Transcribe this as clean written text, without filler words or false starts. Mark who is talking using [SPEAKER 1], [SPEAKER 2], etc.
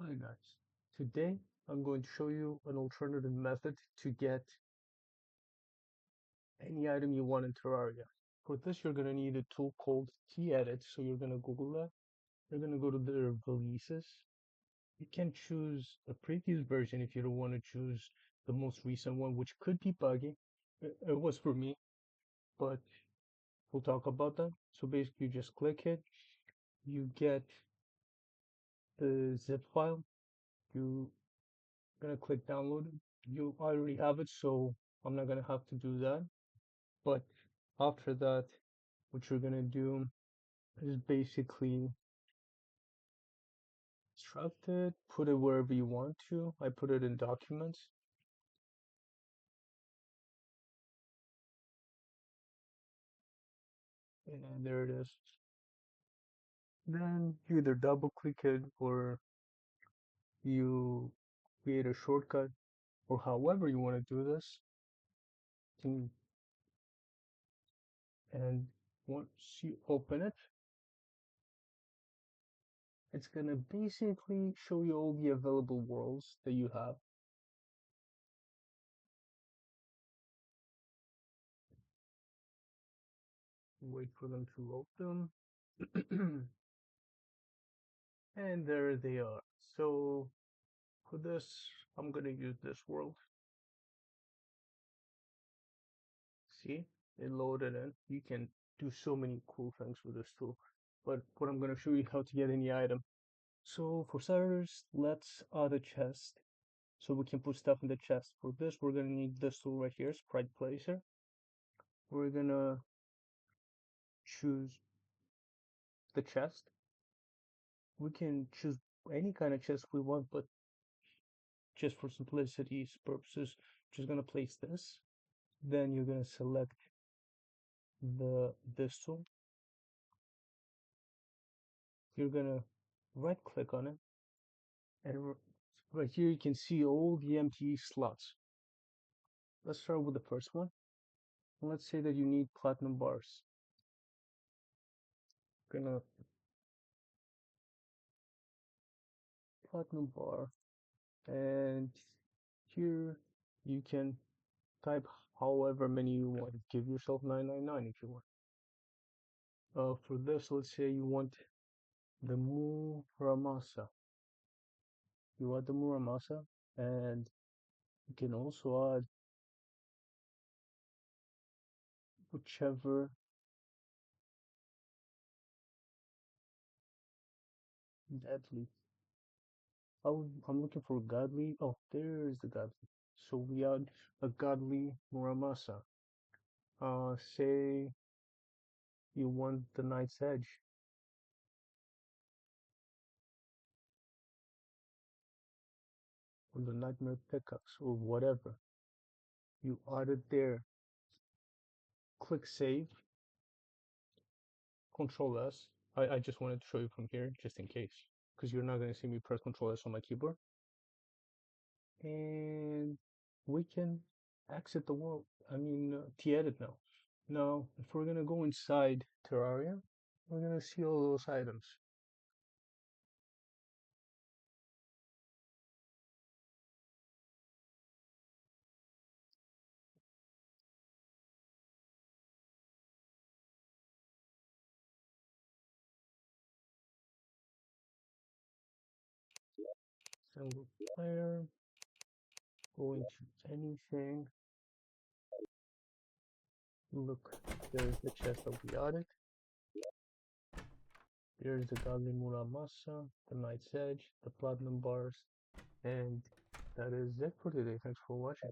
[SPEAKER 1] Hi guys, today I'm going to show you an alternative method to get any item you want in Terraria. For this you're going to need a tool called tEdit, so you're going to Google that. You're going to go to the releases. You can choose a previous version if you don't want to choose the most recent one, which could be buggy. It was for me, but we'll talk about that. So basically you just click it, you get the zip file, you're going to click download it. You already have it, so I'm not gonna have to do that. But after that, what you're gonna do is basically extract it, put it wherever you want to. I put it in documents. And there it is. Then you either double click it or you create a shortcut or however you want to do this. And once you open it, it's gonna basically show you all the available worlds that you have. Wait for them to load them. And there they are. So for this, I'm gonna use this world. See, it loaded in. You can do so many cool things with this tool. But what I'm gonna show you how to get any item. So for starters, let's add a chest so we can put stuff in the chest. For this, we're gonna need this tool right here, Sprite Placer. We're gonna choose the chest. We can choose any kind of chest we want, but just for simplicity's purposes, just gonna place this. Then you're gonna select this tool. You're gonna right click on it, and right here you can see all the empty slots. Let's start with the first one. And let's say that you need platinum bars. Gonna platinum bar, and here you can type however many you want. Give yourself 999 if you want. For this, let's say you want the Muramasa. You add the Muramasa, and you can also add whichever deadly. I'm looking for godly. Oh, there's the godly. So we add a godly Muramasa. Say you want the Knight's Edge or the Nightmare Pickaxe or whatever. You add it there. Click Save. Control S. I just wanted to show you from here, just in case, because you're not going to see me press Control S on my keyboard. And we can exit the world. I mean, tEdit now. Now, if we're going to go inside Terraria, we're going to see all those items. Single player, go into anything. Look, there's the chest that we added. There's the Godly Muramasa, the Knight's Edge, the Platinum Bars, and that is it for today. Thanks for watching.